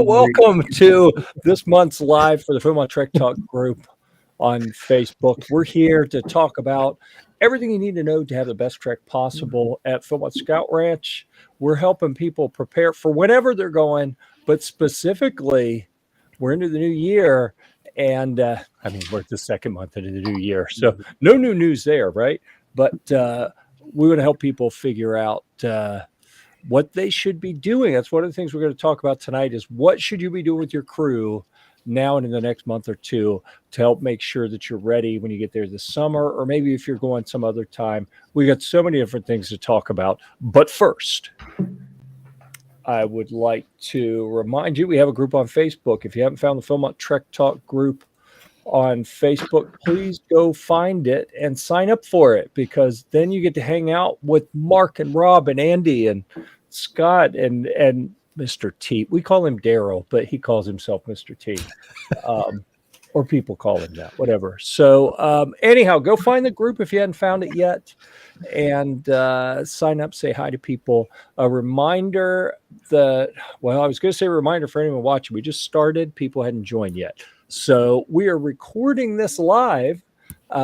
Well, welcome to this month's live for the Philmont Trek Talk group on Facebook. We're here to talk about everything you need to know to have the best trek possible at Philmont Scout Ranch. We're helping people prepare for whenever they're going, but specifically, we're into the new year. And we're at the second month into the new year. So no new news there, right? But we want to help people figure out what they should be doing. That's one of the things we're going to talk about tonight is what should you be doing with your crew now and in the next month or two to help make sure that you're ready when you get there this summer, or maybe if you're going some other time. We got so many different things to talk about. But first, I would like to remind you, we have a group on Facebook. If you haven't found the Philmont Trek Talk group on Facebook, please go find it and sign up for it, because then you get to hang out with Mark and Rob and Andy and Scott and Mr. T. We call him Darrel, but he calls himself Mr. T. Or people call him that, whatever. So anyhow, go find the group if you hadn't found it yet, and sign up, say hi to people. A reminder I was going to say a reminder for anyone watching. We just started. People hadn't joined yet. So we are recording this live.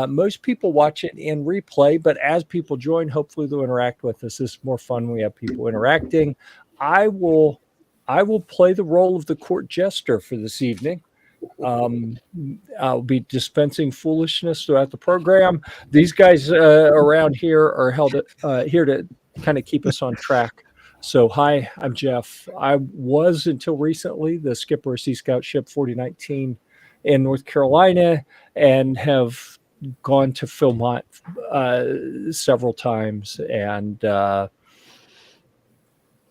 Most people watch it in replay, but as people join, hopefully they'll interact with us. This is more fun when we have people interacting. I will play the role of the court jester for this evening. I'll be dispensing foolishness throughout the program. These guys around here are here to kind of keep us on track. So, hi, I'm Jeff. I was until recently the skipper of Sea Scout Ship 4019 in North Carolina, and have gone to Philmont several times, and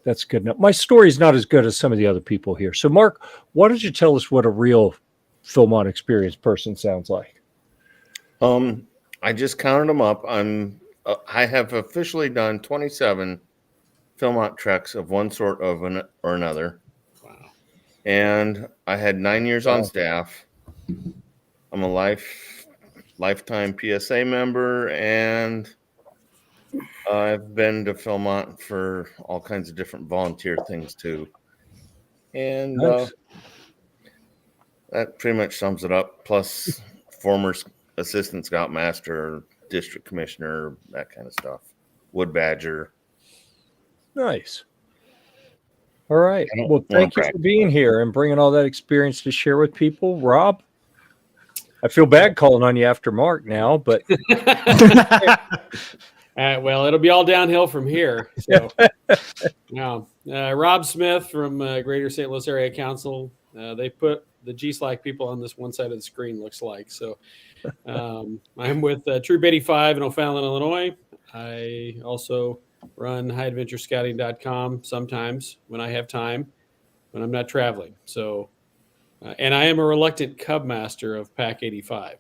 that's good enough. My story is not as good as some of the other people here. So, Mark, why don't you tell us what a real Philmont experienced person sounds like? I just counted them up. I have officially done 27 Philmont treks of one sort or another. Wow. And I had 9 years on staff. I'm a lifetime PSA member, and I've been to Philmont for all kinds of different volunteer things too. And nice. That pretty much sums it up. Plus former assistant scoutmaster, district commissioner, that kind of stuff. Wood badger. Nice. All right. Well, thank you for being here and bringing all that experience to share with people. Rob, I feel bad calling on you after Mark now, but well, it'll be all downhill from here. So, Rob Smith from Greater St. Louis Area Council. They put the GSLAC people on this one side of the screen, looks like. So, I'm with Troop 85 in O'Fallon, Illinois. I also run highadventurescouting.com sometimes when I have time, when I'm not traveling. So, and I am a reluctant cub master of Pack 85.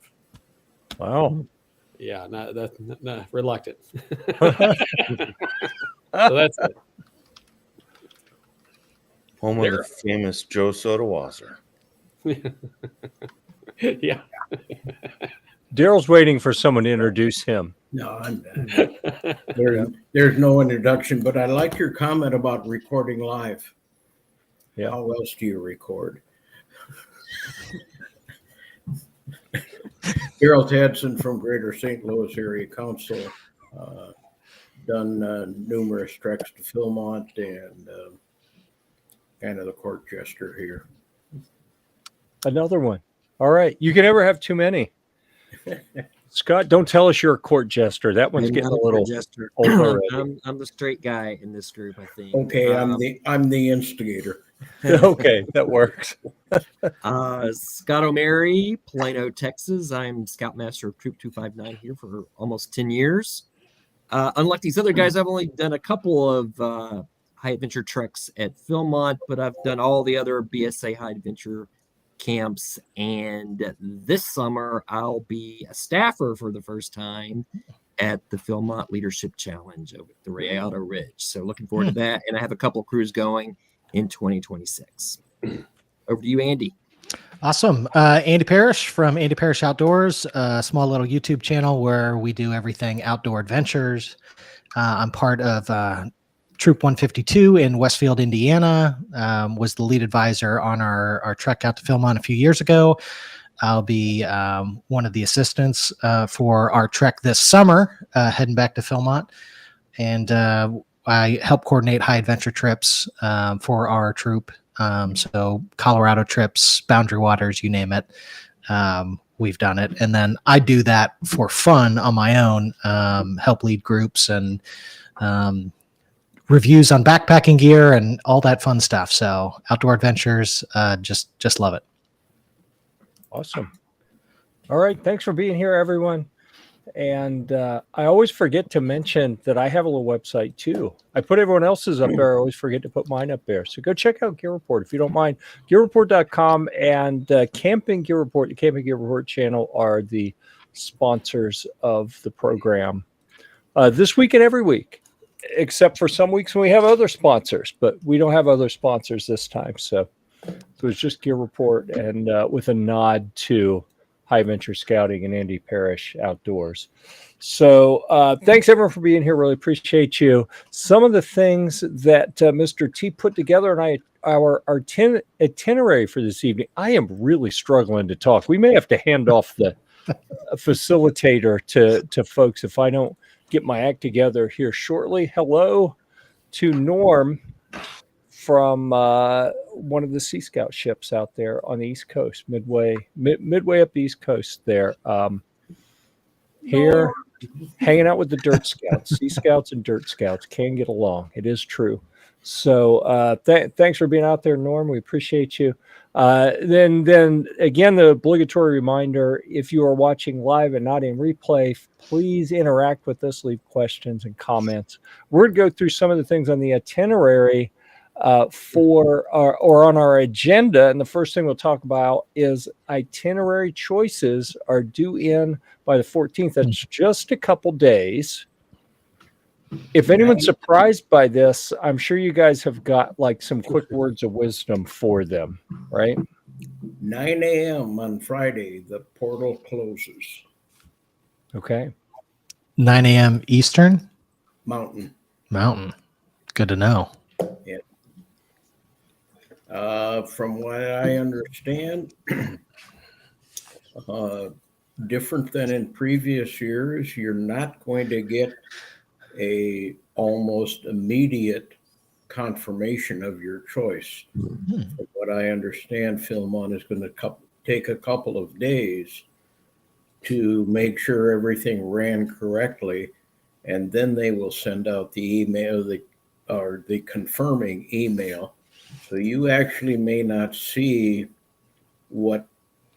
Wow. Yeah, not reluctant. So that's it. Home of the famous Joe Sodawasser. Yeah. Darrel's waiting for someone to introduce him. No, I'm done. There's no introduction, but I like your comment about recording live. Yeah. How else do you record? Darrel Tadsen from Greater St. Louis Area Council. Done numerous treks to Philmont, and kind of the court jester here. Another one. All right. You can never have too many. Scott, don't tell us you're a court jester. That one's getting a little jester. older. I'm the straight guy in this group, I think. Okay, I'm the instigator. Okay, that works. Scott O'Mary, Plano, Texas. I'm Scoutmaster of Troop 259 here for almost 10 years. Unlike these other guys, I've only done a couple of high adventure treks at Philmont, but I've done all the other BSA high adventure camps, and this summer I'll be a staffer for the first time at the Philmont Leadership Challenge over at the Rayado Ridge. So looking forward to that, and I have a couple of crews going in 2026. Over to you, Andy. Awesome. Andy Parrish from Andy Parrish Outdoors, a small little YouTube channel where we do everything outdoor adventures. I'm part of Troop 152 in Westfield, Indiana. Was the lead advisor on our trek out to Philmont a few years ago. I'll be one of the assistants for our trek this summer, heading back to Philmont. And I help coordinate high adventure trips for our troop. So Colorado trips, Boundary Waters, you name it. We've done it. And then I do that for fun on my own, help lead groups and reviews on backpacking gear and all that fun stuff. So outdoor adventures, just love it. Awesome. All right. Thanks for being here, everyone. And I always forget to mention that I have a little website too. I put everyone else's up there. I always forget to put mine up there. So go check out Gear Report if you don't mind. GearReport.com and Camping Gear Report, the Camping Gear Report channel are the sponsors of the program this week and every week, except for some weeks when we have other sponsors, but we don't have other sponsors this time. So it's just Gear Report and with a nod to High Venture Scouting and Andy Parrish Outdoors. So thanks everyone for being here. Really appreciate you. Some of the things that Mr. T put together and our itinerary for this evening, I am really struggling to talk. We may have to hand off the facilitator to folks if I don't get my act together here shortly. Hello to Norm from one of the Sea Scout ships out there on the East Coast, midway up the East Coast there. Here, hanging out with the Dirt Scouts. Sea Scouts and Dirt Scouts can get along. It is true. So thanks for being out there, Norm. We appreciate you. Then again, the obligatory reminder, if you are watching live and not in replay, please interact with us, leave questions and comments. We're going to go through some of the things on the itinerary or on our agenda. And the first thing we'll talk about is itinerary choices are due in by the 14th. That's just a couple days. If anyone's surprised by this, I'm sure you guys have got like some quick words of wisdom for them, right? 9 a.m. on Friday, the portal closes. Okay. 9 a.m. Eastern? Mountain. Good to know. Yeah. From what I understand, different than in previous years, you're not going to get a almost immediate confirmation of your choice. From what I understand, Philmont is going to take a couple of days to make sure everything ran correctly, and then they will send out the email, the confirming email. So you actually may not see what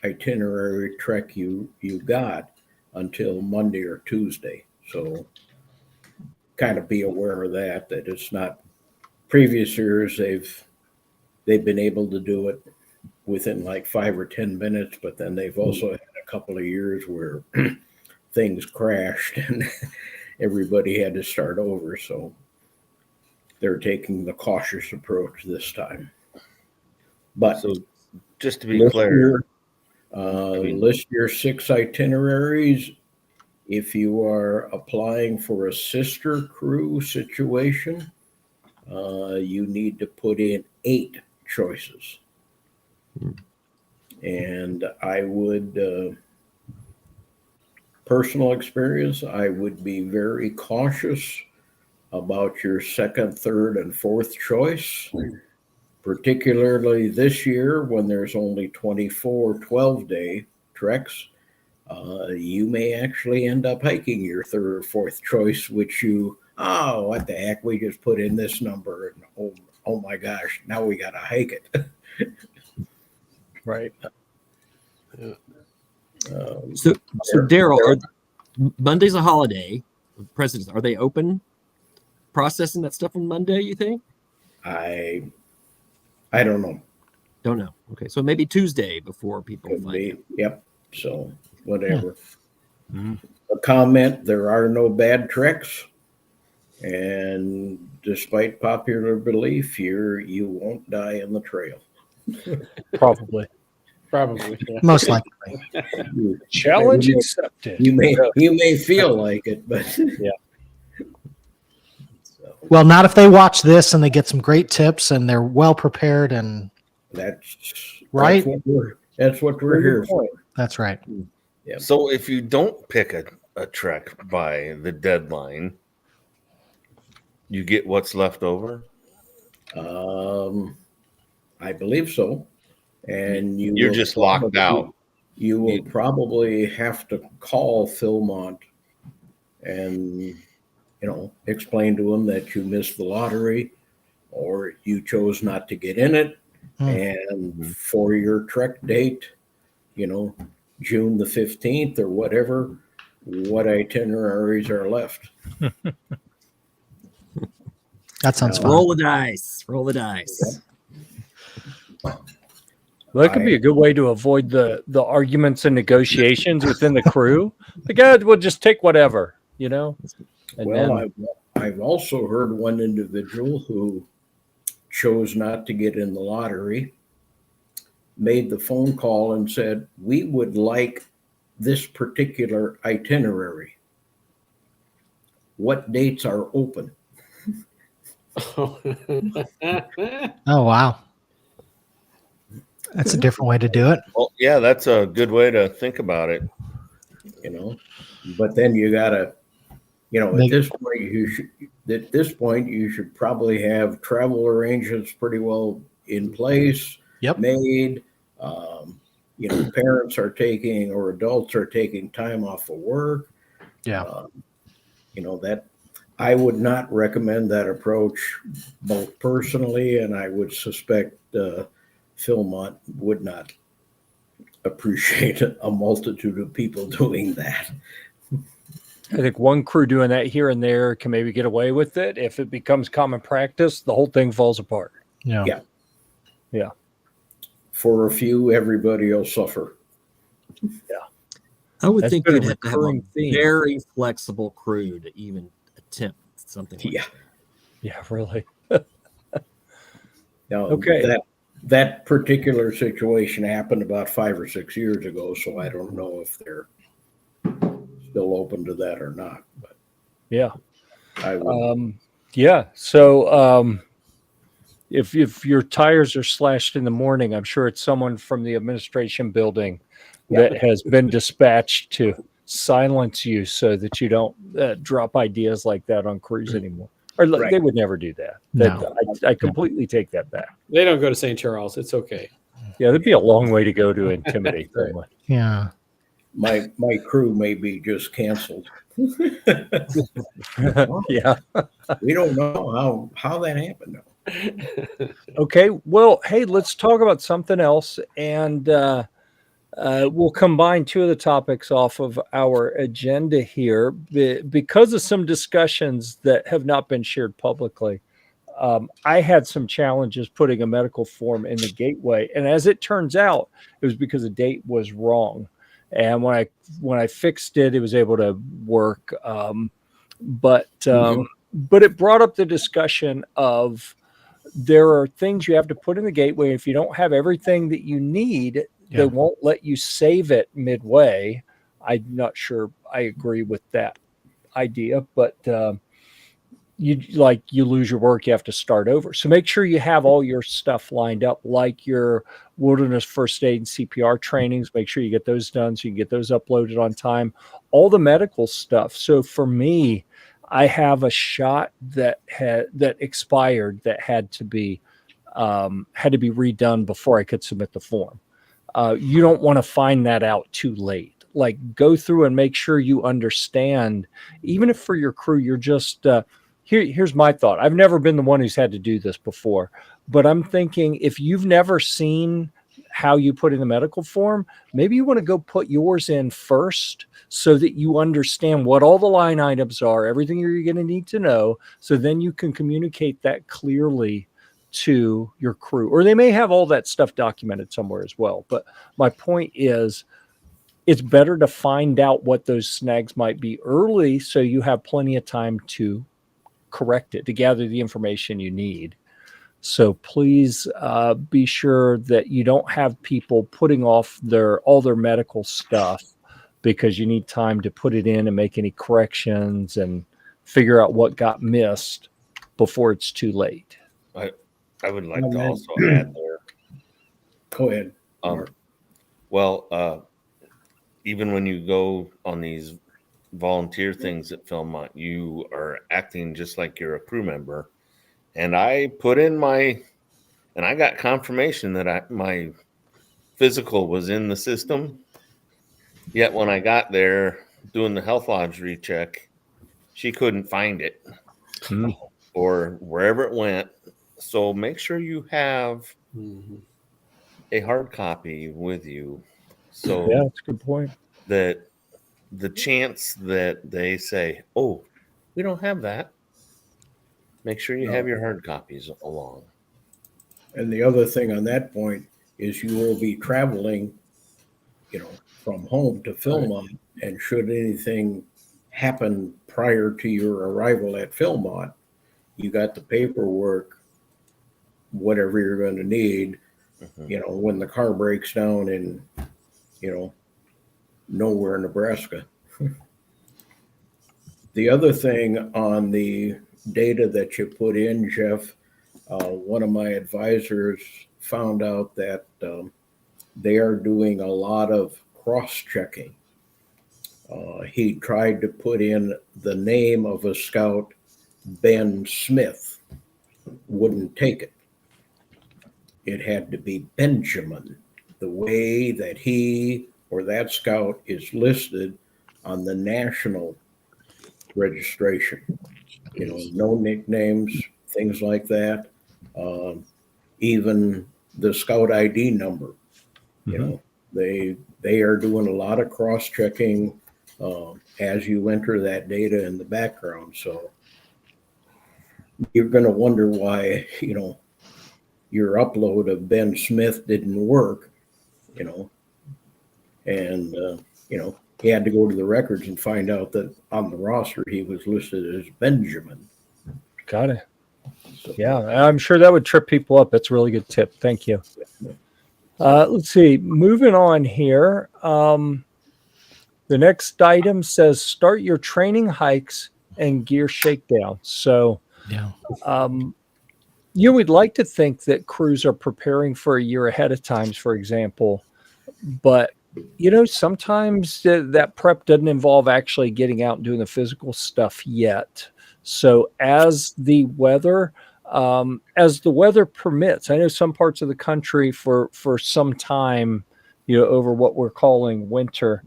itinerary trek you got until Monday or Tuesday. So kind of be aware of that it's not previous years. They've been able to do it within like 5 or 10 minutes, but then they've also had a couple of years where things crashed and everybody had to start over. So they're taking the cautious approach this time. But so just to be clear, list your 6 itineraries. If you are applying for a sister crew situation, you need to put in 8 choices. And I would, personal experience, I would be very cautious about your second, third, and fourth choice, particularly this year when there's only 24 12-day treks. You may actually end up hiking your third or fourth choice, which what the heck, we just put in this number, and oh my gosh, now we got to hike it. Right. So Darrel, Monday's a holiday. Presidents, are they open processing that stuff on Monday, you think? I don't know. Don't know. Okay, so maybe Tuesday before people Could find be. out. Yep. So whatever. A comment: there are no bad treks, and despite popular belief, you won't die in the trail. Probably. Yeah. Most likely. Challenge accepted. You may feel like it, but Yeah. So. Well, not if they watch this and they get some great tips and they're well prepared and right. That's what we're here for. That's right. Yeah. So if you don't pick a trek by the deadline, you get what's left over? I believe so. And You're just locked out. You will probably have to call Philmont and, explain to them that you missed the lottery or you chose not to get in it. And for your trek date, June the 15th or whatever, what itineraries are left. That sounds fun. Roll the dice. Roll the dice. Well, that could be a good way to avoid the arguments and negotiations within the crew. The guy will just take whatever, And I've also heard one individual who chose not to get in the lottery, made the phone call and said, we would like this particular itinerary. What dates are open? Oh, wow. That's a different way to do it. Well, yeah, that's a good way to think about it. But then you gotta, at this point you should probably have travel arrangements pretty well in place. Yep. Made. Parents are taking or adults are taking time off of work. Yeah. That I would not recommend that approach both personally, and I would suspect Philmont would not appreciate a multitude of people doing that. I think one crew doing that here and there can maybe get away with it. If it becomes common practice, the whole thing falls apart. Yeah. For a few, everybody will suffer. Yeah. I would That's think been a you'd have to have a recurring theme. very flexible crew to even attempt something like that. Yeah, really. Now, Okay. That particular situation happened about 5 or 6 years ago, so I don't know if they're still open to that or not. But Yeah. I would. So if your tires are slashed in the morning, I'm sure it's someone from the administration building that has been dispatched to silence you so that you don't drop ideas like that on crews anymore. Or they would never do that. No. I completely take that back. They don't go to St. Charles. It's okay. Yeah, there'd be a long way to go to intimidate someone. Yeah. My crew may be just canceled. Yeah. We don't know how that happened though. Okay. Well, hey, let's talk about something else, and we'll combine two of the topics off of our agenda here because of some discussions that have not been shared publicly. I had some challenges putting a medical form in the gateway, and as it turns out, it was because the date was wrong. And when I fixed it, it was able to work. But it brought up the discussion of there are things you have to put in the gateway. If you don't have everything that you need, they won't let you save it midway. I'm not sure I agree with that idea, but you lose your work, you have to start over. So make sure you have all your stuff lined up, like your wilderness first aid and CPR trainings. Make sure you get those done so you can get those uploaded on time. All the medical stuff. So for me, I have a shot that expired that had to be redone before I could submit the form. You don't want to find that out too late. Like, go through and make sure you understand, even if for your crew, you're just, here's my thought. I've never been the one who's had to do this before, but I'm thinking if you've never seen how you put in the medical form, maybe you want to go put yours in first so that you understand what all the line items are, everything you're going to need to know. So then you can communicate that clearly to your crew, or they may have all that stuff documented somewhere as well. But my point is, it's better to find out what those snags might be early so you have plenty of time to correct it, to gather the information you need. So please be sure that you don't have people putting off all their medical stuff because you need time to put it in and make any corrections and figure out what got missed before it's too late. I would like Oh, to man. also add there. Go ahead. Well, even when you go on these volunteer things at Philmont, you are acting just like you're a crew member. And I put in and I got confirmation that my physical was in the system. Yet when I got there doing the health lodge recheck, she couldn't find it or wherever it went. So make sure you have a hard copy with you. So Yeah, that's a good point. that the chance that they say, "Oh, we don't have that," make sure you have your hard copies along. And the other thing on that point is you will be traveling, from home to Philmont, and should anything happen prior to your arrival at Philmont, you got the paperwork, whatever you're going to need, when the car breaks down in, nowhere, Nebraska. The other thing on the data that you put in, Jeff, one of my advisors found out that they are doing a lot of cross-checking. He tried to put in the name of a scout, Ben Smith, wouldn't take it. It had to be Benjamin, the way that he or that scout is listed on the national registration. No nicknames, things like that. Even the scout ID number. They are doing a lot of cross-checking as you enter that data in the background. So you're going to wonder why, your upload of Ben Smith didn't work, and, he had to go to the records and find out that on the roster he was listed as Benjamin. Got it. So, yeah, I'm sure that would trip people up. That's a really good tip. Thank you. Let's see. Moving on here. The next item says start your training hikes and gear shakedown. So, you would like to think that crews are preparing for a year ahead of time, for example, but sometimes that prep doesn't involve actually getting out and doing the physical stuff yet. So as the weather permits, I know some parts of the country for some time, over what we're calling winter,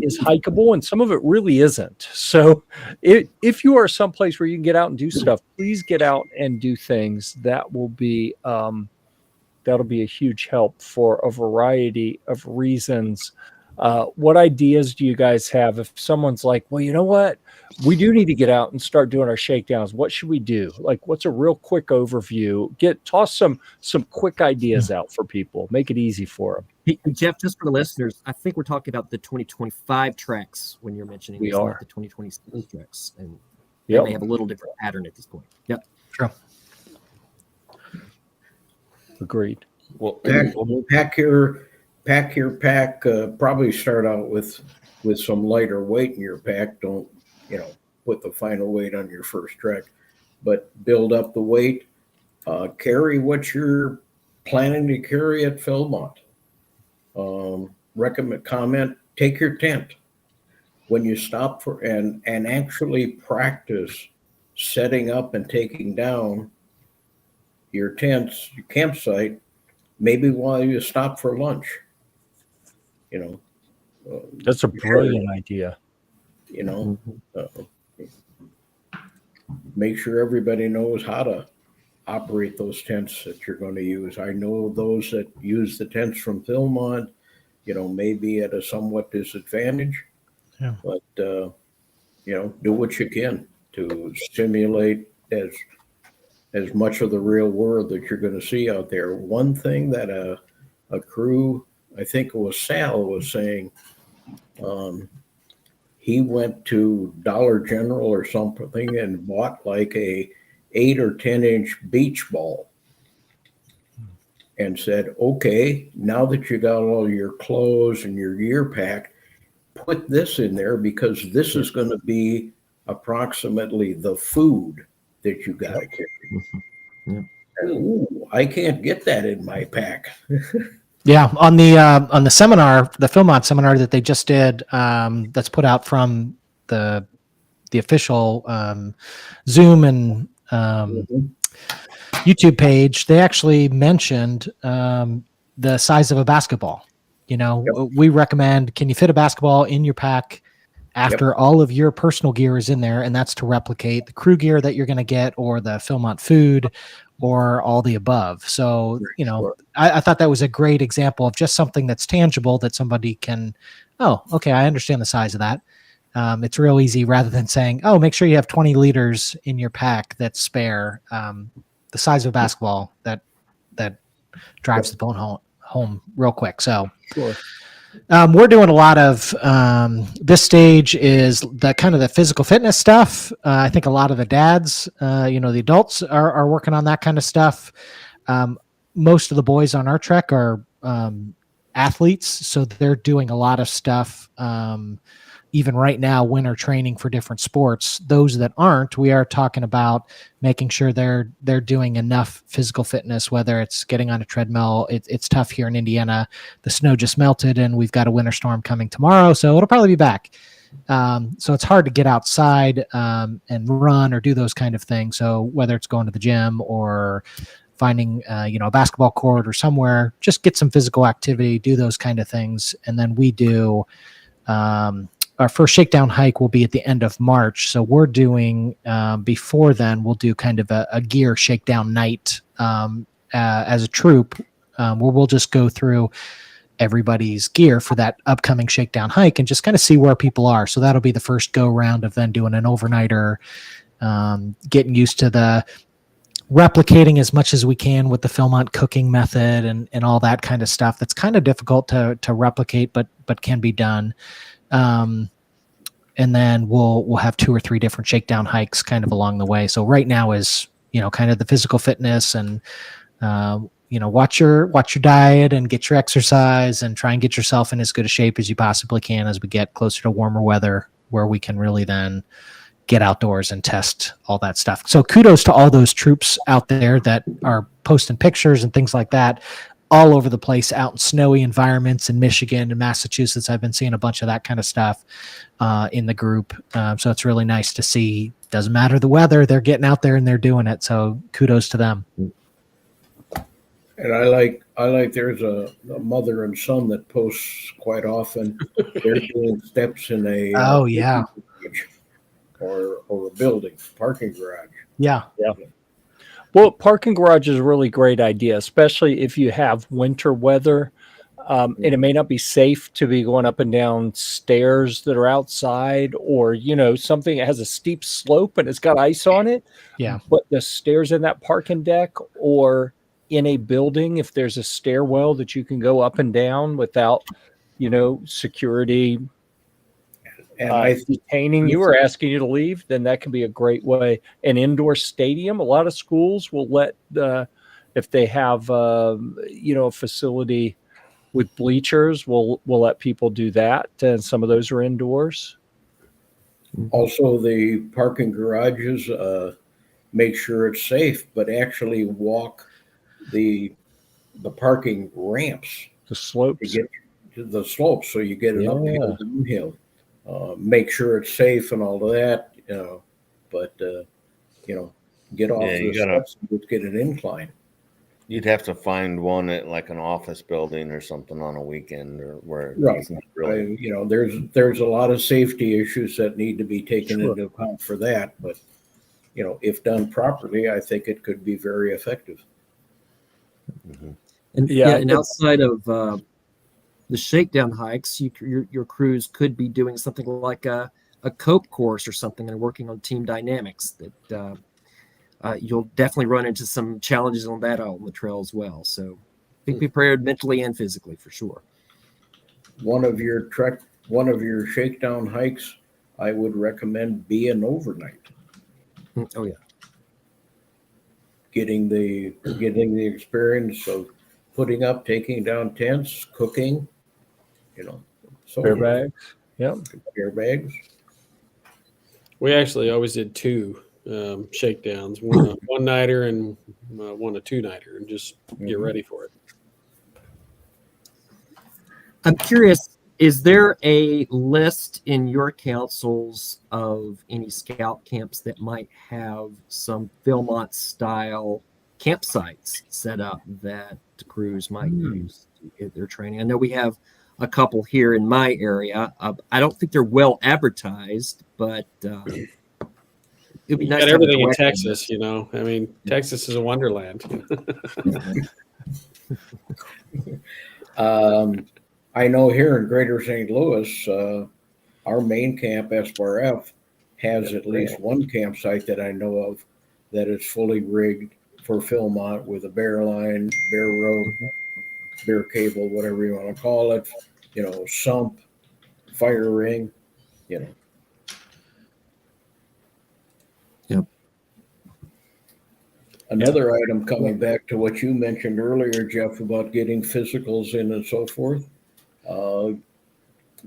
is hikeable, and some of it really isn't. So if you are someplace where you can get out and do stuff, please get out and do things. That'll be a huge help for a variety of reasons. What ideas do you guys have if someone's like, well, you know what? We do need to get out and start doing our shakedowns. What should we do? Like, what's a real quick overview? Toss some quick ideas out for people. Make it easy for them. Hey, Jeff, just for the listeners, I think we're talking about the 2025 treks when you're mentioning We it's are. not the 2026 treks. And they may have a little different pattern at this point. Yep. True. Agreed. Well, Pack your pack. Probably start out with some lighter weight in your pack. Don't put the final weight on your first trek, but build up the weight. Carry what you're planning to carry at Philmont. Comment. Take your tent when you stop for and actually practice setting up and taking down your tents, your campsite. Maybe while you stop for lunch, That's a brilliant idea. Make sure everybody knows how to operate those tents that you're going to use. I know those that use the tents from Philmont, may be at a somewhat disadvantage, but, do what you can to stimulate as much of the real world that you're going to see out there. One thing that a crew, I think it was Sal, was saying, he went to Dollar General or something and bought like a 8 or 10-inch beach ball and said, okay, now that you got all your clothes and your gear packed, put this in there because this is going to be approximately the food that you got to carry. Yeah. Ooh, I can't get that in my pack. Yeah, on the seminar, the Philmont seminar that they just did, that's put out from the official Zoom and YouTube page, they actually mentioned the size of a basketball. You know, we recommend, can you fit a basketball in your pack after all of your personal gear is in there? And that's to replicate the crew gear that you're going to get, or the Philmont food, or all the above. So, you know, I thought that was a great example of just something that's tangible that somebody can, oh, okay, I understand the size of that. It's real easy, rather than saying, oh, make sure you have 20 liters in your pack that's spare. The size of a basketball that drives the phone home real quick. So we're doing a lot of this stage is the kind of the physical fitness stuff. I think a lot of the dads, the adults are working on that kind of stuff. Most of the boys on our trek are athletes, so they're doing a lot of stuff. Even right now, winter training for different sports. Those that aren't, we are talking about making sure they're doing enough physical fitness, whether it's getting on a treadmill. It's tough here in Indiana. The snow just melted and we've got a winter storm coming tomorrow, so it'll probably be back. So it's hard to get outside and run or do those kind of things. So whether it's going to the gym or finding a basketball court or somewhere, just get some physical activity, do those kind of things. And then we do our first shakedown hike will be at the end of March. So we're doing, before then, we'll do kind of a gear shakedown night as a troop, where we'll just go through everybody's gear for that upcoming shakedown hike and just kind of see where people are. So that'll be the first go round of then doing an overnighter, getting used to the replicating as much as we can with the Philmont cooking method and all that kind of stuff. That's kind of difficult to replicate, but can be done. And then we'll have 2 or 3 different shakedown hikes kind of along the way. So right now is, kind of the physical fitness and, watch your diet and get your exercise and try and get yourself in as good a shape as you possibly can as we get closer to warmer weather, where we can really then get outdoors and test all that stuff. So kudos to all those troops out there that are posting pictures and things like that all over the place, out in snowy environments in Michigan and Massachusetts. I've been seeing a bunch of that kind of stuff in the group. So it's really nice to see. Doesn't matter the weather, they're getting out there and they're doing it. So kudos to them. And I like there's a mother and son that posts quite often. They're doing steps in a or a building, parking garage. Yeah. Well, parking garage is a really great idea, especially if you have winter weather. And it may not be safe to be going up and down stairs that are outside, or, something that has a steep slope and it's got ice on it. Yeah. But the stairs in that parking deck, or in a building, if there's a stairwell that you can go up and down without, security and detaining you or asking you to leave, then that can be a great way. An indoor stadium, a lot of schools will let if they have a facility with bleachers, we'll let people do that, and some of those are indoors. Also, the parking garages, make sure it's safe, but actually walk the parking ramps, the slopes, to get to the slopes, so you get it uphill, downhill. Make sure it's safe and all of that, but get off the steps and just get an incline. You'd have to find one at like an office building or something on a weekend, or where Right. Really... there's a lot of safety issues that need to be taken into account for that, but if done properly, I think it could be very effective. Mm-hmm. And outside of the shakedown hikes, your crews could be doing something like a cope course or something, and working on team dynamics that you'll definitely run into some challenges on that out on the trail as well. So be prepared mentally and physically for sure. One of your shakedown hikes, I would recommend be an overnight. Oh yeah. Getting the experience of putting up, taking down tents, cooking, Bear bags. Yep. Bear bags. We actually always did 2 shakedowns, one a one-nighter and one a two-nighter, and just get ready for it. I'm curious, is there a list in your councils of any scout camps that might have some Philmont style campsites set up that the crews might use to get their training? I know we have a couple here in my area. I don't think they're well advertised, but it'd be nice Got to have everything in direct Texas, list. you know. I mean, Texas is a wonderland. I know here in Greater St. Louis, our main camp, SBRF, has at least one campsite that I know of that is fully rigged for Philmont with a bear line, bear rope, bear cable, whatever you want to call it, you know, sump, fire ring, you know. Yep. Another item coming back to what you mentioned earlier, Jeff, about getting physicals in and so forth.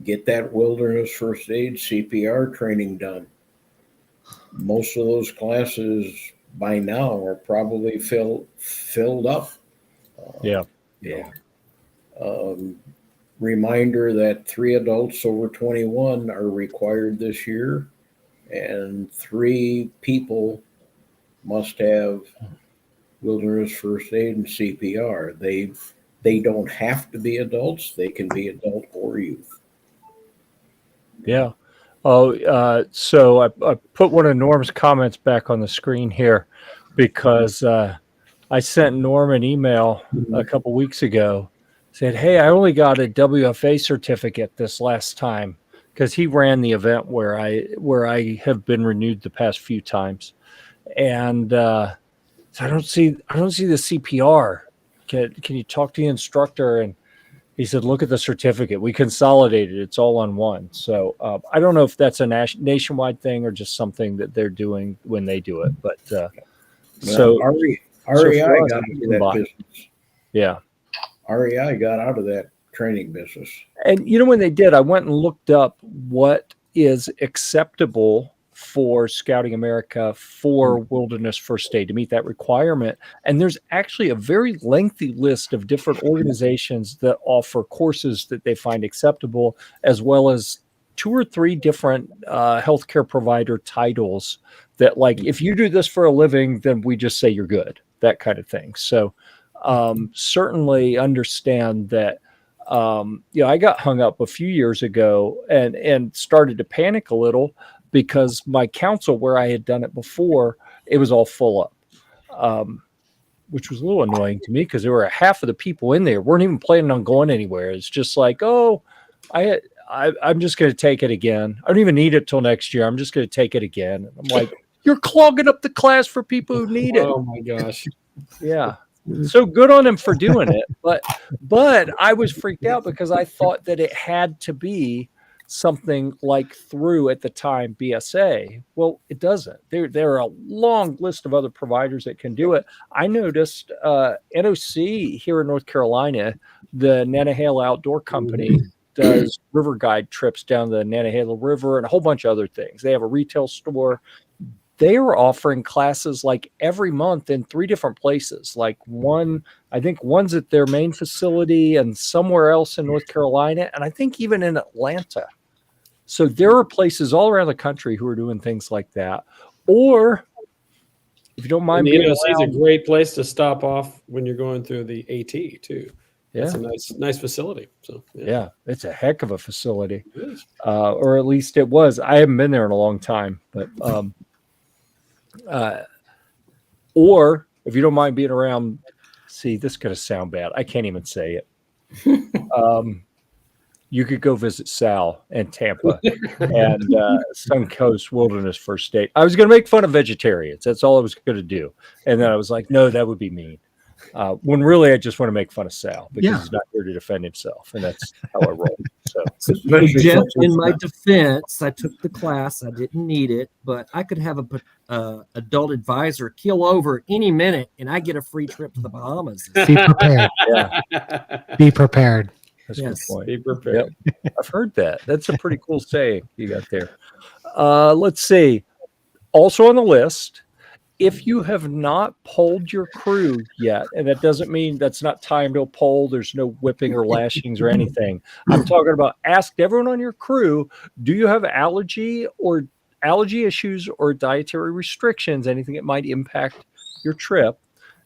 Get that wilderness first aid CPR training done. Most of those classes by now are probably filled up. Yeah. Reminder that 3 adults over 21 are required this year, and 3 people must have wilderness first aid and CPR. They don't have to be adults. They can be adult or youth. Yeah. Oh, so I put one of Norm's comments back on the screen here because I sent Norm an email a couple weeks ago. Said, hey, I only got a WFA certificate this last time because he ran the event where I have been renewed the past few times, and so I don't see the CPR. Can you talk to the instructor? And he said, look at the certificate. We consolidated. It's all on one. So I don't know if that's a nationwide thing or just something that they're doing when they do it. But so REI got out of that business. Yeah. REI got out of that training business. And you know, when they did, I went and looked up what is acceptable for Scouting America for wilderness first aid to meet that requirement. And there's actually a very lengthy list of different organizations that offer courses that they find acceptable, as well as 2 or 3 different healthcare provider titles that, like, if you do this for a living, then we just say you're good, that kind of thing. So certainly understand that. I got hung up a few years ago and started to panic a little because my council, where I had done it before, it was all full up, which was a little annoying to me because there were half of the people in there weren't even planning on going anywhere. It's just like, oh, I'm just going to take it again. I don't even need it till next year. I'm just going to take it again. And I'm like, you're clogging up the class for people who need it. Oh my gosh. Yeah. So good on him for doing it. But I was freaked out because I thought that it had to be something like through, at the time, BSA. Well, it doesn't. There are a long list of other providers that can do it. I noticed NOC here in North Carolina, the Nantahala Outdoor Company does river guide trips down the Nantahala River and a whole bunch of other things. They have a retail store. They are offering classes like every month in 3 different places. Like I think one's at their main facility and somewhere else in North Carolina, and I think even in Atlanta. So there are places all around the country who are doing things like that. Or if you don't mind, the NOC is a great place to stop off when you're going through the AT too. Yeah, it's a nice facility. So yeah, it's a heck of a facility, or at least it was. I haven't been there in a long time, but. Or if you don't mind being around, see, this is going to sound bad. I can't even say it. You could go visit Sal in Tampa and Suncoast Wilderness First Aid. I was going to make fun of vegetarians. That's all I was going to do. And then I was like, no, that would be mean. When really I just want to make fun of Sal because he's not here to defend himself. And that's how I roll. So Jeff, in my defense, I took the class. I didn't need it, but I could have a adult advisor keel over any minute and I get a free trip to the Bahamas. Be prepared. Be prepared. That's a good point. Be prepared. Yep. I've heard that. That's a pretty cool saying you got there. Let's see. Also on the list, if you have not polled your crew yet, and that doesn't mean that's not time to poll, there's no whipping or lashings or anything. I'm talking about ask everyone on your crew, do you have allergy issues or dietary restrictions, anything that might impact your trip?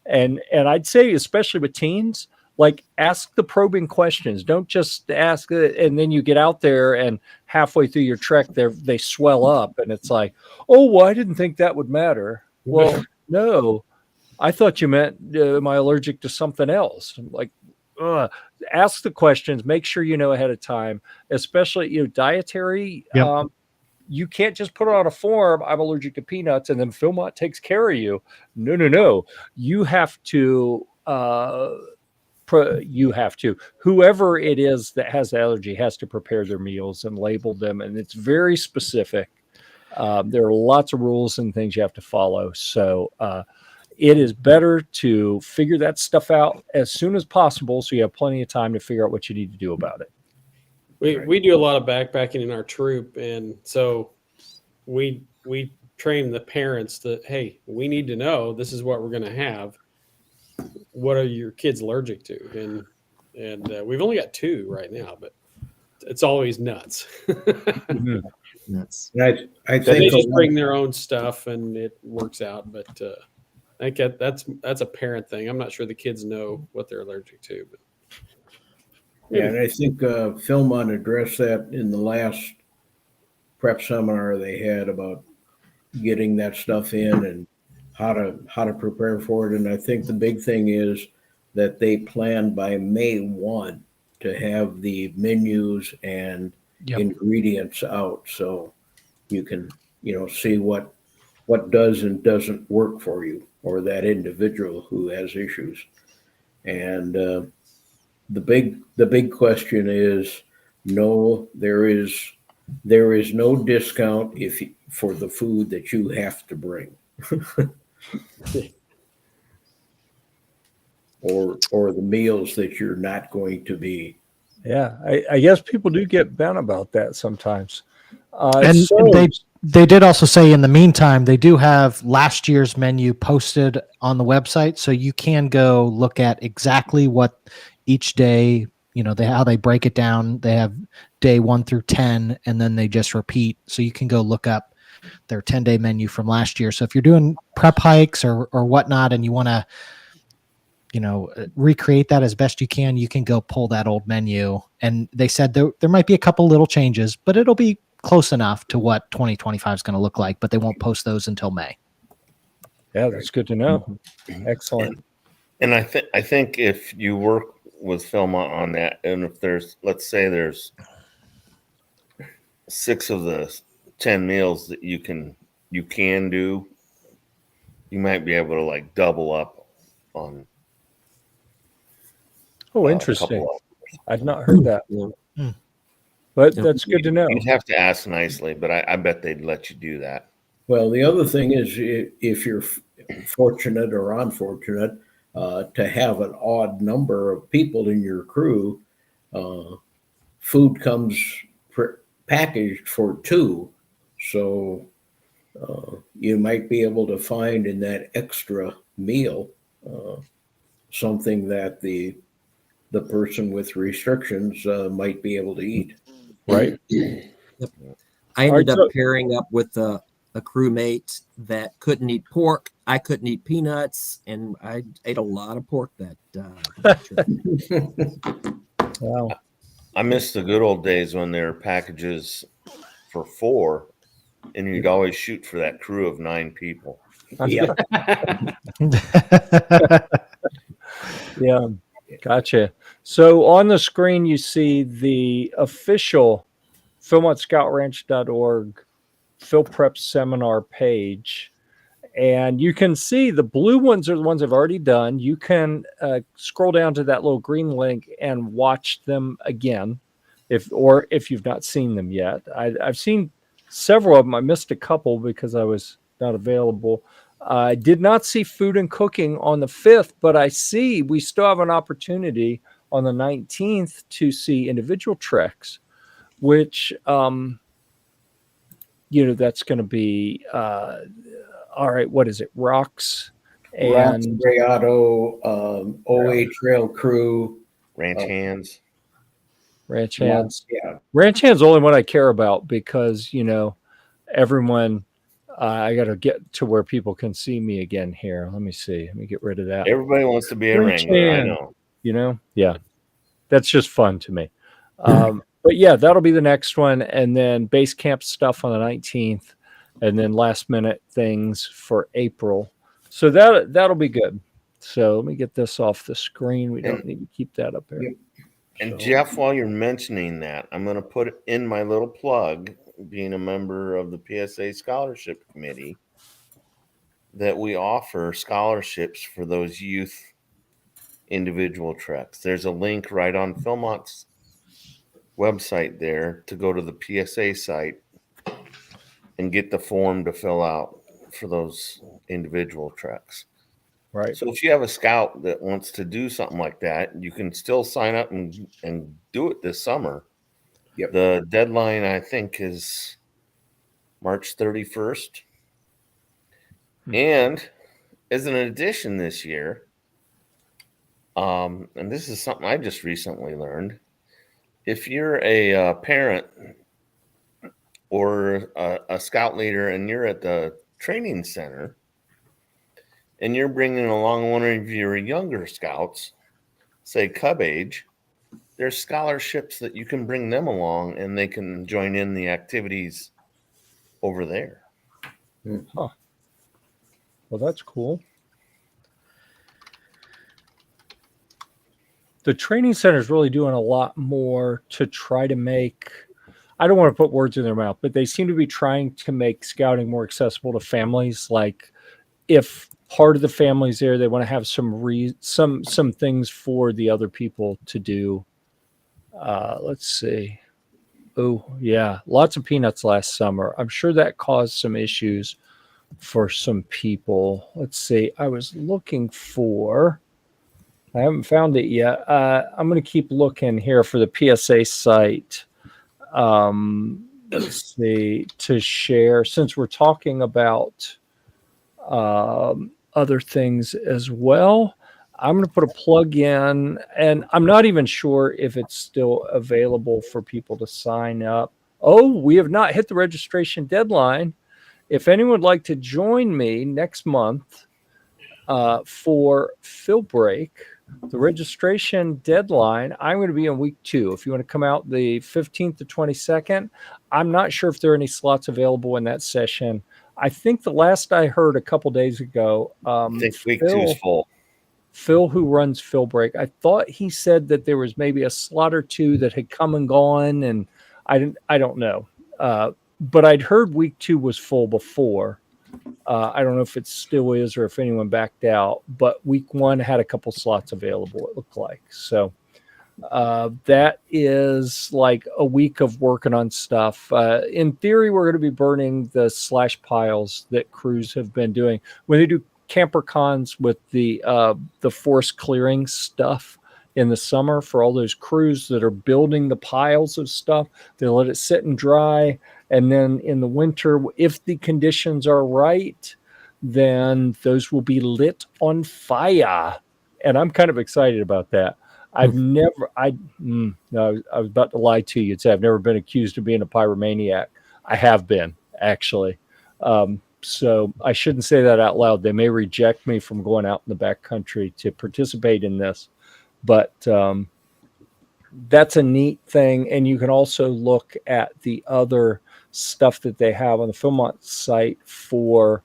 And I'd say, especially with teens, like ask the probing questions. Don't just ask it and then you get out there and halfway through your trek they swell up and it's like, oh, well, I didn't think that would matter. Well, no, I thought you meant, am I allergic to something else? I'm like, ask the questions, make sure you know ahead of time, especially, dietary. Yep. You can't just put it on a form, I'm allergic to peanuts, and then Philmont takes care of you. No. You have to, whoever it is that has allergy has to prepare their meals and label them. And it's very specific. There are lots of rules and things you have to follow. So it is better to figure that stuff out as soon as possible so you have plenty of time to figure out what you need to do about it. We do a lot of backpacking in our troop, and so we train the parents that, hey, we need to know this is what we're going to have. What are your kids allergic to? And we've only got 2 right now, but it's always nuts. Nuts. I They think just bring their own stuff and it works out. But I think that's a parent thing. I'm not sure the kids know what they're allergic to. But yeah, and I think Philmont addressed that in the last prep seminar they had about getting that stuff in and how to prepare for it. And I think the big thing is that they plan by May 1 to have the menus and ingredients out, so you can see what does and doesn't work for you or that individual who has issues. And the big question is, no, there is no discount for the food that you have to bring. or the meals that you're not going to be. Yeah, I guess people do get bent about that sometimes. And they did also say in the meantime, they do have last year's menu posted on the website. So you can go look at exactly what each day, how they break it down. They have day 1 through 10, and then they just repeat. So you can go look up their 10-day menu from last year. So if you're doing prep hikes or whatnot, and you want to, recreate that as best you can go pull that old menu. And they said there might be a couple little changes, but it'll be close enough to what 2025 is going to look like, but they won't post those until May. Yeah, that's good to know. Excellent. And I think if you work with Philmont on that, and if let's say there's 6 of the 10 meals that you can do, you might be able to like double up on. Oh, interesting. I've not heard that. But that's good to know. You'd have to ask nicely, but I bet they'd let you do that. Well, the other thing is, if you're fortunate or unfortunate to have an odd number of people in your crew, food comes packaged for 2. So you might be able to find in that extra meal something that the person with restrictions might be able to eat. Right. Yep. I ended up pairing up with a crewmate that couldn't eat pork. I couldn't eat peanuts, and I ate a lot of pork that trip. Wow. I miss the good old days when there were packages for 4, and you'd always shoot for that crew of 9 people. Yeah. Yeah. Gotcha. So on the screen, you see the official PhilmontScoutRanch.org Phil Prep seminar page. And you can see the blue ones are the ones I've already done. You can scroll down to that little green link and watch them again if you've not seen them yet. I've seen several of them. I missed a couple because I was not available. I did not see food and cooking on the 5th, but I see we still have an opportunity on the 19th to see individual treks, which that's going to be all right. What is it? Rocks Rocks, and Gray Auto, OA Trail Crew, Ranch hands. Ranch Hands. Yeah. Ranch Hands the only one I care about because everyone. I got to get to where people can see me again here. Let me see. Let me get rid of that. Everybody wants to be a Ranch wrangler. I Hand. know. Yeah, that's just fun to me. But yeah, that'll be the next one, and then base camp stuff on the 19th, and then last minute things for April. So that'll be good. So let me get this off the screen. We don't need to keep that up there. Yep. And Jeff, while you're mentioning that, I'm going to put in my little plug, being a member of the PSA Scholarship Committee, that we offer scholarships for those youth individual treks. There's a link right on Philmont's website there to go to the PSA site and get the form to fill out for those individual treks. Right. So if you have a scout that wants to do something like that, you can still sign up and do it this summer. Yep. The deadline, I think, is March 31st. And as an addition this year, and this is something I just recently learned, if you're a parent or a scout leader and you're at the training center and you're bringing along one of your younger scouts, say cub age, there's scholarships that you can bring them along and they can join in the activities over there. Huh. Well, that's cool. The training center is really doing a lot more to try to make, I don't want to put words in their mouth, but they seem to be trying to make scouting more accessible to families. Like if part of the family's there, they want to have some things for the other people to do. Let's see. Oh, yeah. Lots of peanuts last summer. I'm sure that caused some issues for some people. Let's see. I was looking for, I haven't found it yet. I'm going to keep looking here for the PSA site. Let's see, to share, since we're talking about other things as well. I'm going to put a plug in, and I'm not even sure if it's still available for people to sign up. Oh, we have not hit the registration deadline. If anyone would like to join me next month for Phil Break, the registration deadline, I'm going to be in week 2. If you want to come out the 15th to 22nd, I'm not sure if there are any slots available in that session. I think the last I heard a couple days ago, I think week 2 is full. Phil, who runs Phil Break, I thought he said that there was maybe a slot or two that had come and gone, and I don't know. But I'd heard week 2 was full before. I don't know if it still is or if anyone backed out, but week 1 had a couple slots available, it looked like. So that is like a week of working on stuff. In theory, we're going to be burning the slash piles that crews have been doing. When they do camper cons with the forest clearing stuff in the summer for all those crews that are building the piles of stuff, they let it sit and dry. And then in the winter, if the conditions are right, then those will be lit on fire. And I'm kind of excited about that. I was about to lie to you and say I've never been accused of being a pyromaniac. I have been, actually. So I shouldn't say that out loud. They may reject me from going out in the backcountry to participate in this. But that's a neat thing. And you can also look at the other stuff that they have on the Philmont site for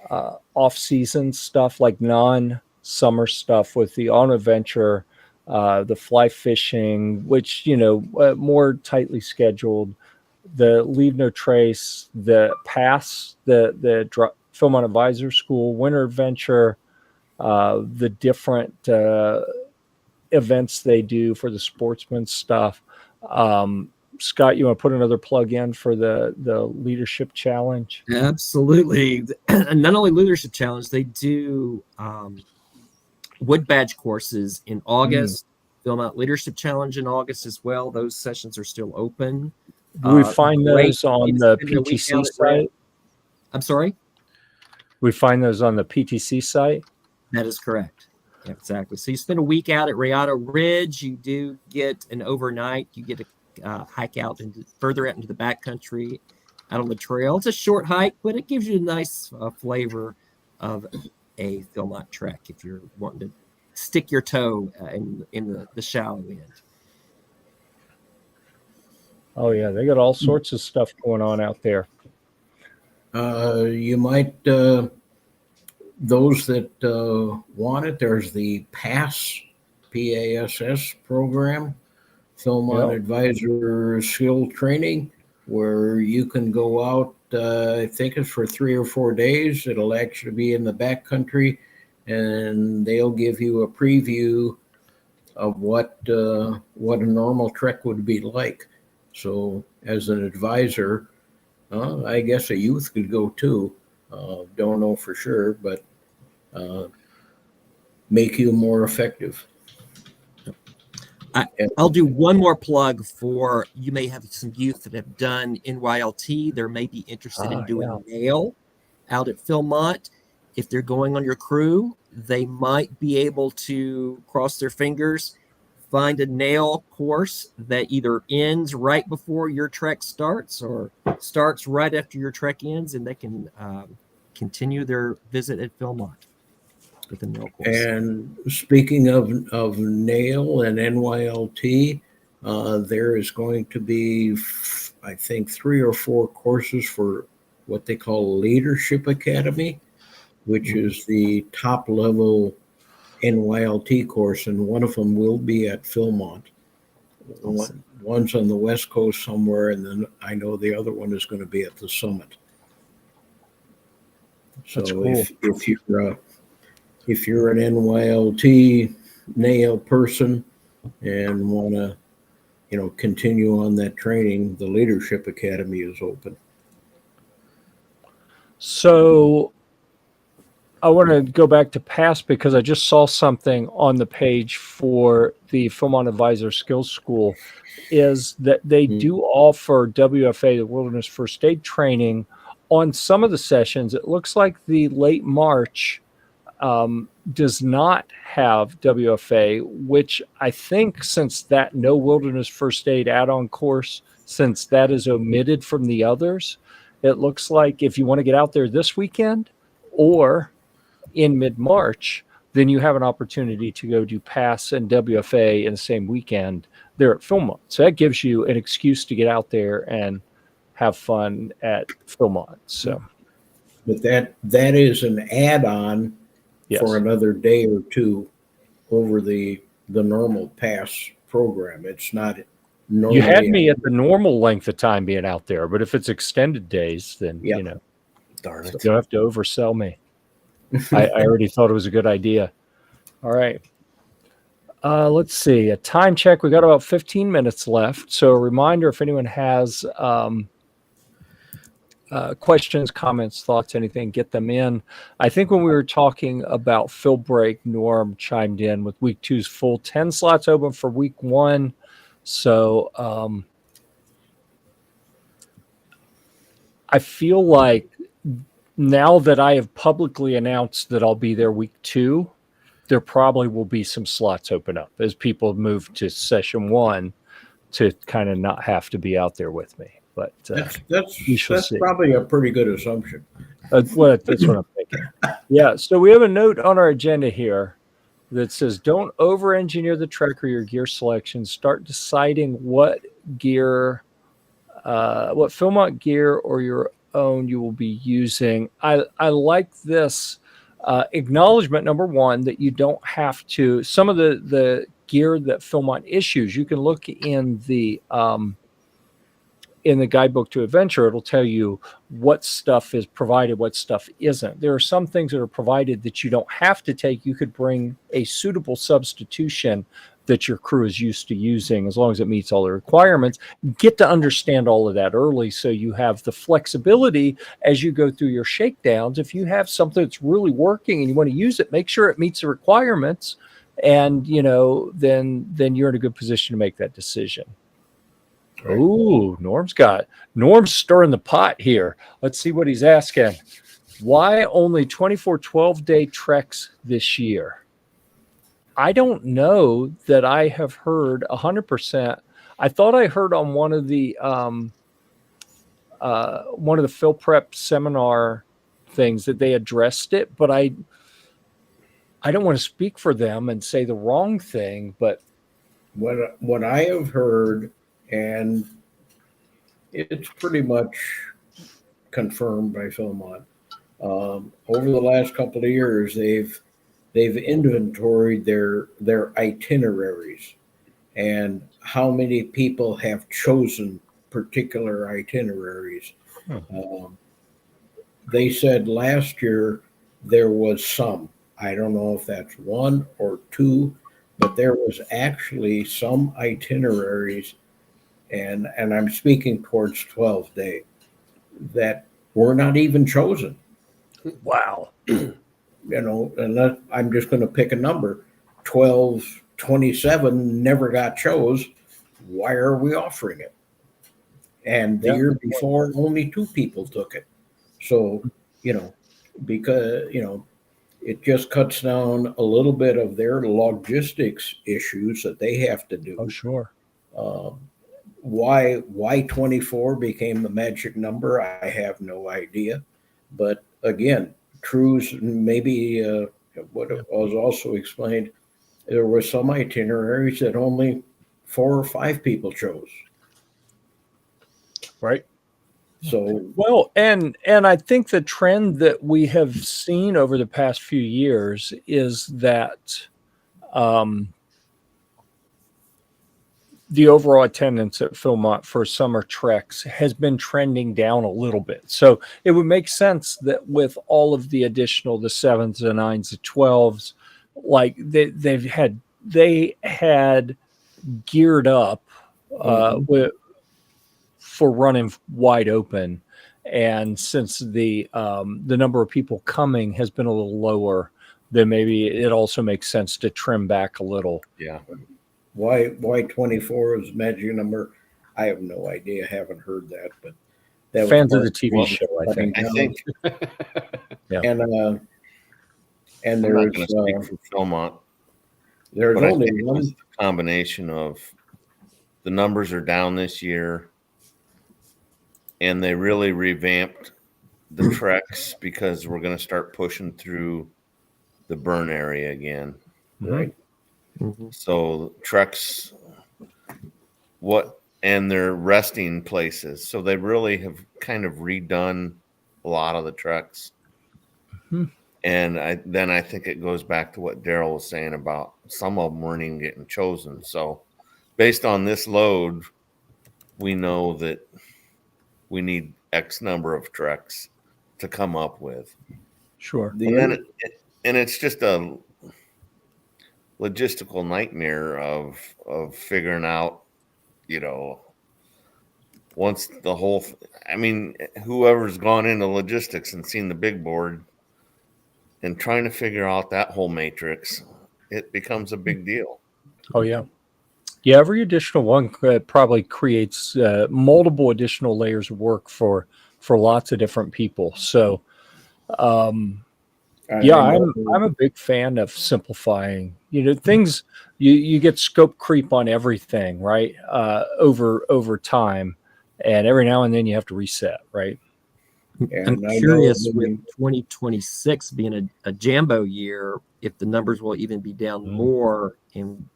off-season stuff, like non-summer stuff with the on adventure, the fly fishing, which, more tightly scheduled, the Leave No Trace, the Pass, the Philmont Advisor School, Winter Adventure, the different events they do for the sportsman stuff. Scott, you want to put another plug in for the leadership challenge? Absolutely. Not only leadership challenge, they do wood badge courses in August. Philmont leadership challenge in August as well. Those sessions are still open. We find great those on way to the spend a week PTC out at Red- site. I'm sorry? We find those on the PTC site. That is correct. Yeah, exactly. So you spend a week out at Rayado Ridge. You do get an overnight. You get to hike out and further out into the backcountry, out on the trail. It's a short hike, but it gives you a nice flavor of a Philmont trek if you're wanting to stick your toe in the shallow end. Oh yeah, they got all sorts of stuff going on out there. You might, those that want it, there's the PASS, PASS program, Philmont Yeah. Advisor Skill Training, where you can go out, I think it's for 3 or 4 days. It'll actually be in the backcountry, and they'll give you a preview of what a normal trek would be like. So as an advisor, I guess a youth could go too. Don't know for sure, but make you more effective. I'll do one more plug for you may have some youth that have done NYLT. They may be interested in doing nail out at Philmont. If they're going on your crew, they might be able to cross their fingers, find a nail course that either ends right before your trek starts or starts right after your trek ends, and they can continue their visit at Philmont with the nail course. And speaking of nail and NYLT, there is going to be, I think, 3 or 4 courses for what they call Leadership Academy, which is the top level NYLT course, and one of them will be at Philmont. Awesome. One's on the West Coast somewhere, and then I know the other one is going to be at the summit. So That's cool. if you're an NYLT nail person and want to, continue on that training, the Leadership Academy is open. So I want to go back to past because I just saw something on the page for the Philmont Advisor Skills School is that they do offer WFA, the Wilderness First Aid training, on some of the sessions. It looks like the late March does not have WFA, which I think since that no Wilderness First Aid add-on course, since that is omitted from the others, it looks like if you want to get out there this weekend or in mid-March, then you have an opportunity to go do PASS and WFA in the same weekend there at Philmont. So that gives you an excuse to get out there and have fun at Philmont. So, but that is an add-on for another day or two over the normal PASS program. It's not normally. You had me at the normal length of time being out there, but if it's extended days, then Darn it. you'll have to oversell me. I already thought it was a good idea. All right. Let's see. A time check. We got about 15 minutes left. So a reminder, if anyone has questions, comments, thoughts, anything, get them in. I think when we were talking about Phil Break, Norm chimed in with week 2's full 10 slots open for week 1. So I feel like now that I have publicly announced that I'll be there week 2, there probably will be some slots open up as people move to session 1 to kind of not have to be out there with me. But that's probably a pretty good assumption. That's what I'm thinking. Yeah. So we have a note on our agenda here that says, don't over-engineer the trek or your gear selection. Start deciding what gear, what Philmont gear or your own you will be using. I like this acknowledgement, number one, that you don't have to. Some of the gear that Philmont issues, you can look in the guidebook to adventure. It'll tell you what stuff is provided, what stuff isn't. There are some things that are provided that you don't have to take. You could bring a suitable substitution that your crew is used to using as long as it meets all the requirements. Get to understand all of that early so you have the flexibility as you go through your shakedowns. If you have something that's really working and you want to use it, make sure it meets the requirements, and then you're in a good position to make that decision. Ooh, Norm's stirring the pot here. Let's see what he's asking. Why only 24 12-day treks this year? I don't know that I have heard 100%. I thought I heard on one of the Phil Prep seminar things that they addressed it, but I don't want to speak for them and say the wrong thing, but what I have heard, and it's pretty much confirmed by Philmont. Over the last couple of years, they've inventoried their itineraries and how many people have chosen particular itineraries. They said last year there was some. I don't know if that's one or two, but there was actually some itineraries, and I'm speaking towards 12-day, that were not even chosen. wow. And I'm just going to pick a number. 1227 never got chose. Why are we offering it? And the year before, only 2 people took it. So, because, it just cuts down a little bit of their logistics issues that they have to do. Oh, sure. Why 24 became the magic number, I have no idea. But again, crews, maybe what was also explained, there were some itineraries that only 4 or 5 people chose. Right. So, well, and I think the trend that we have seen over the past few years is that the overall attendance at Philmont for summer treks has been trending down a little bit. So it would make sense that with all of the additional, the 7s, the 9s, the 12s, like they had geared up for running wide open. And since the number of people coming has been a little lower, then maybe it also makes sense to trim back a little. Yeah. Why 24 is magic number? I have no idea. Haven't heard that, but that fans of the TV show, I think. Yeah. And I'm not there's going to speak for Philmont. There's but only I think one it's the combination of the numbers are down this year, and they really revamped the treks because we're going to start pushing through the burn area again. right. So treks, and their resting places. So they really have kind of redone a lot of the treks. And I think it goes back to what Darrel was saying about some of them weren't even getting chosen. So based on this load, we know that we need X number of treks to come up with. Sure. And it's just a logistical nightmare of figuring out, once the whole, whoever's gone into logistics and seen the big board and trying to figure out that whole matrix, it becomes a big deal. Oh, yeah. Yeah, every additional one probably creates multiple additional layers of work for lots of different people. So, I'm a big fan of simplifying. Things you get scope creep on everything, right? Over time, and every now and then you have to reset, right? I'm curious with 2026 being a Jambo year, if the numbers will even be down more, and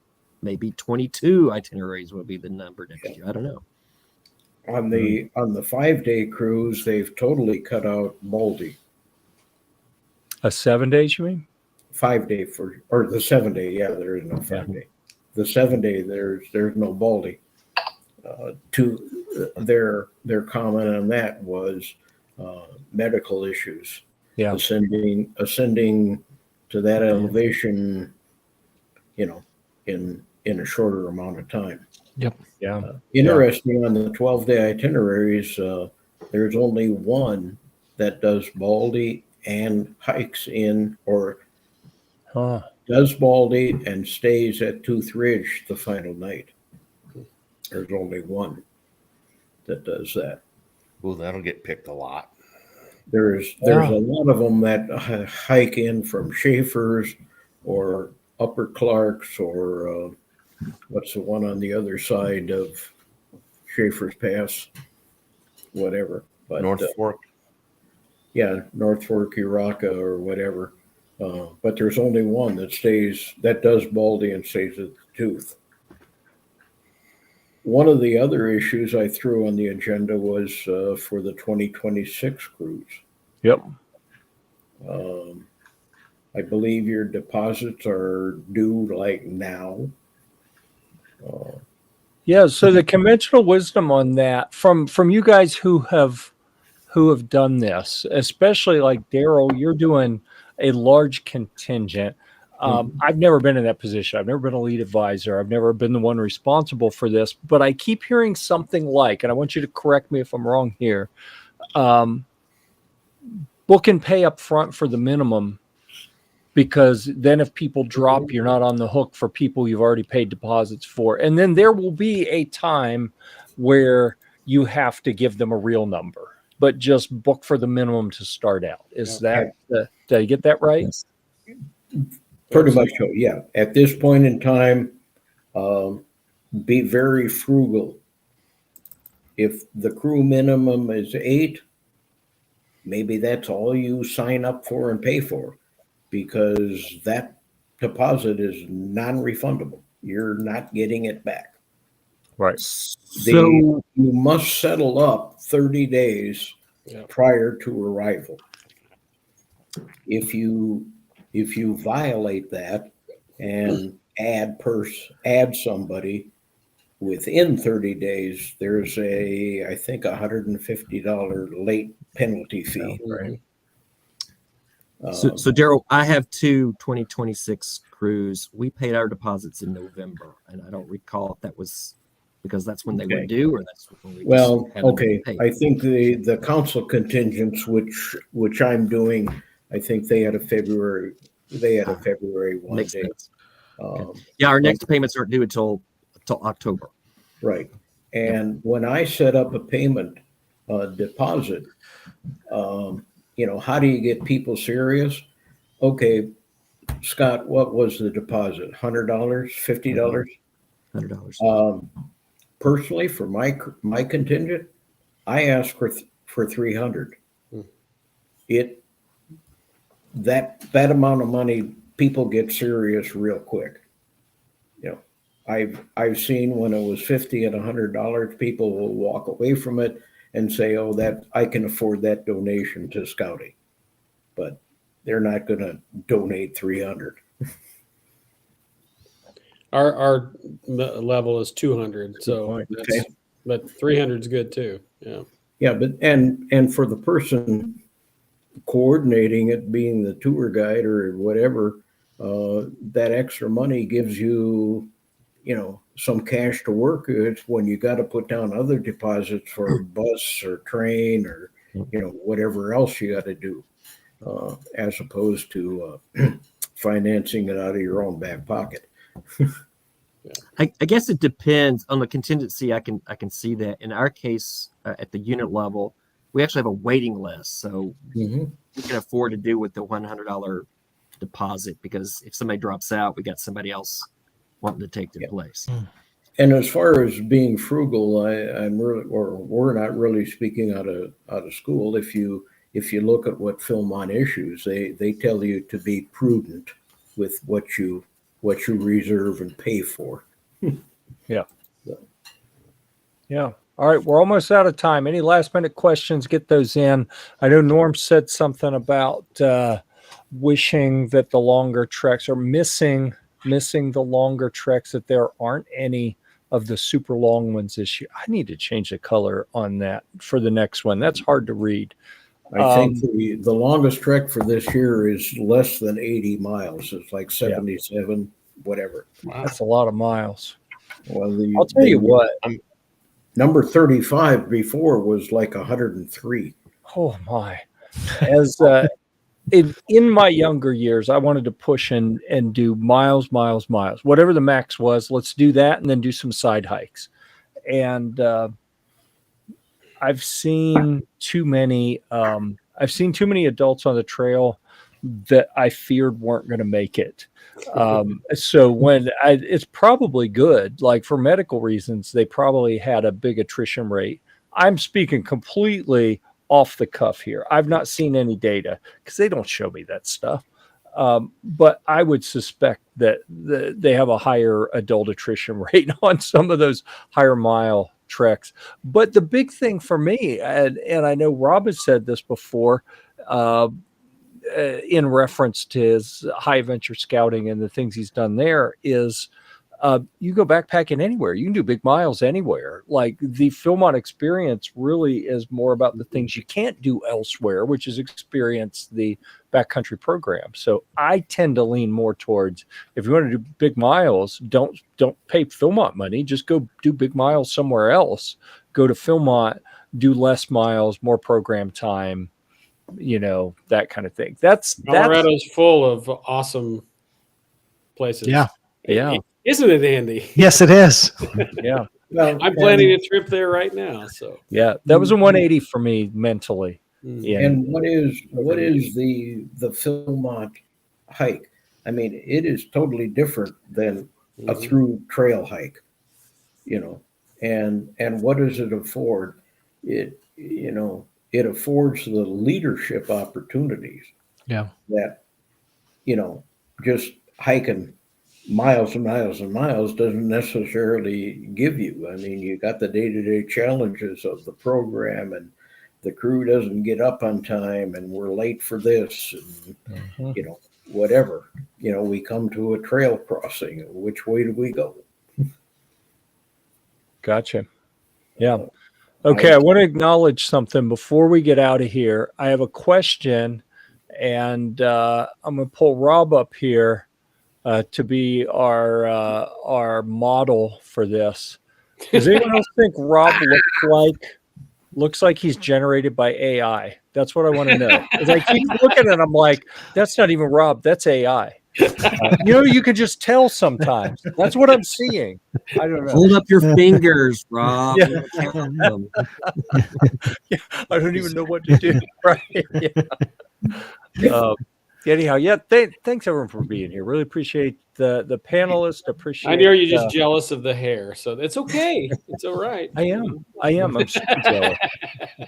maybe 22 itineraries will be the number next year. I don't know. On the 5-day cruise, they've totally cut out Baldy. A 7 days, you mean? 5-day or the 7-day. Yeah, there is no 5-day. The 7-day, there's no Baldy. Their comment on that was medical issues. Yeah, ascending to that elevation, in a shorter amount of time. Yep. Yeah. Interesting, on the 12-day itineraries, there's only one that does Baldy and hikes in, or does Baldy and stays at Tooth Ridge the final night. There's only one. that does that. Ooh, that'll get picked a lot. There's Yeah. a lot of them that hike in from Schaefer's or Upper Clark's or what's the one on the other side of Schaefer's Pass, whatever. But North Fork. yeah, North Fork, Uraka, or whatever. But there's only one that does Baldy and stays at the tooth. One of the other issues I threw on the agenda was for the 2026 cruise. Yep. I believe your deposits are due like now. Yeah. So the conventional wisdom on that from you guys who have done this, especially like Darrel, you're doing a large contingent. I've never been in that position. I've never been a lead advisor. I've never been the one responsible for this, but I keep hearing something like, and I want you to correct me if I'm wrong here. Book and pay up front for the minimum, because then if people drop, you're not on the hook for people you've already paid deposits for. And then there will be a time where you have to give them a real number, but just book for the minimum to start out. Is that, did I get that right? Pretty much so, yeah. At this point in time, be very frugal. If the crew minimum is 8, maybe that's all you sign up for and pay for, because that deposit is non-refundable. You're not getting it back. Right. So You must settle up 30 days prior to arrival. If you violate that and add somebody within 30 days, there's I think $150 late penalty fee. Right. So Darrel, I have 2 2026 crews. We paid our deposits in November, and I don't recall if that was because that's when they were due, or that's when we Well, just haven't okay. paid. I think the council contingents, which I'm doing, I think they had a February 1 Makes date. sense. Yeah, our next payments aren't due until October. Right. And when I set up a payment deposit, how do you get people serious? Okay, Scott, what was the deposit? $100, $50? $100. Personally, for my contingent, I asked for 300. That amount of money, people get serious real quick. I've seen when it was $50 and $100, people will walk away from it and say, "Oh, that I can afford that donation to Scouting," but they're not going to donate 300. Our level is 200, so Okay. but 300 is good too. Yeah. Yeah, but and for the person coordinating it, being the tour guide or whatever, that extra money gives you, some cash to work with when you got to put down other deposits for bus or train or, whatever else you got to do, as opposed to financing it out of your own back pocket. I guess it depends on the contingency. I can see that. In our case, at the unit level, we actually have a waiting list, so we can afford to do with the $100 deposit, because if somebody drops out, we got somebody else wanting to take their place. And as far as being frugal, we're not really speaking out of school. If you look at what Philmont issues, they tell you to be prudent with what you reserve and pay for. Yeah. Yeah. All right. We're almost out of time. Any last minute questions? Get those in. I know Norm said something about wishing that the longer treks are missing the longer treks, that there aren't any of the super long ones this year. I need to change the color on that for the next one. That's hard to read. I think the longest trek for this year is less than 80 miles. It's like 77, whatever. Wow. That's a lot of miles. Well, I'll tell you what. Number 35 before was like 103. Oh my! As in my younger years, I wanted to push and do miles, whatever the max was. Let's do that, and then do some side hikes. And I've seen too many. I've seen too many adults on the trail that I feared weren't going to make it. So it's probably good. Like for medical reasons, they probably had a big attrition rate. I'm speaking completely off the cuff here. I've not seen any data because they don't show me that stuff. But I would suspect that they have a higher adult attrition rate on some of those higher mile treks. But the big thing for me, and I know Rob has said this before, in reference to his high adventure scouting and the things he's done there, is you go backpacking anywhere. You can do big miles anywhere. Like the Philmont experience really is more about the things you can't do elsewhere, which is experience the backcountry program. So I tend to lean more towards, if you want to do big miles, don't pay Philmont money. Just go do big miles somewhere else. Go to Philmont, do less miles, more program time, that kind of thing. Colorado's full of awesome places. Yeah. Isn't it, Andy? Yes, it is. Yeah. Well, I'm planning a trip there right now. So Yeah, that was a 180 for me mentally. Yeah. And what is the Philmont hike? I mean, it is totally different than a through trail hike, and what does it afford? It affords the leadership opportunities. Yeah. That, just hiking miles and miles and miles doesn't necessarily give you. I mean, you got the day-to-day challenges of the program, and the crew doesn't get up on time, and we're late for this, and whatever. We come to a trail crossing. Which way do we go? Gotcha. Yeah. Okay, I want to acknowledge something before we get out of here. I have a question, and I'm going to pull Rob up here to be our model for this. Does anyone else think Rob looks like he's generated by AI? That's what I want to know. As I keep looking at him, I'm like, that's not even Rob, that's AI. You can just tell sometimes. That's what I'm seeing. I don't know. Hold up your fingers, Rob. Yeah. Count them. Yeah, I don't even know what to do. Right? Yeah. Anyhow, thanks everyone for being here. Really appreciate the panelists. Appreciate. I know you're just jealous of the hair, so it's okay. It's all right. I am. I'm super jealous.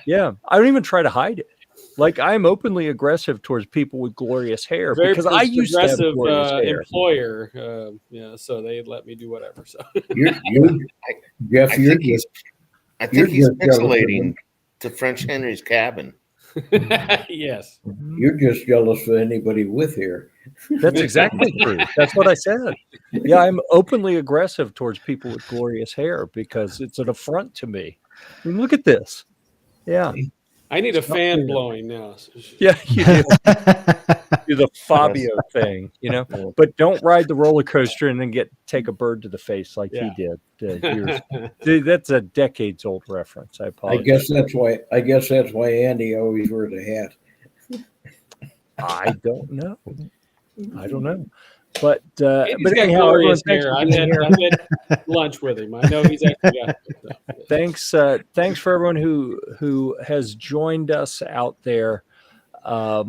Yeah, I don't even try to hide it. Like I'm openly aggressive towards people with glorious hair because I used to have glorious hair. Employer, so they let me do whatever. So Jeff, I think he's pixelating to French Henry's cabin. Yes. You're just jealous of anybody with hair. That's exactly true. That's what I said. Yeah, I'm openly aggressive towards people with glorious hair because it's an affront to me. I mean, look at this. Yeah. I need a fan blowing now. Yeah, you do. Do the Fabio thing, but don't ride the roller coaster and then take a bird to the face like he did. That's a decades old reference. I apologize. I guess that's why Andy always wears a hat. I don't know. But he's got anyhow, glorious hair. I've had lunch with him. I know he's actually got it. Thanks for everyone who has joined us out there. I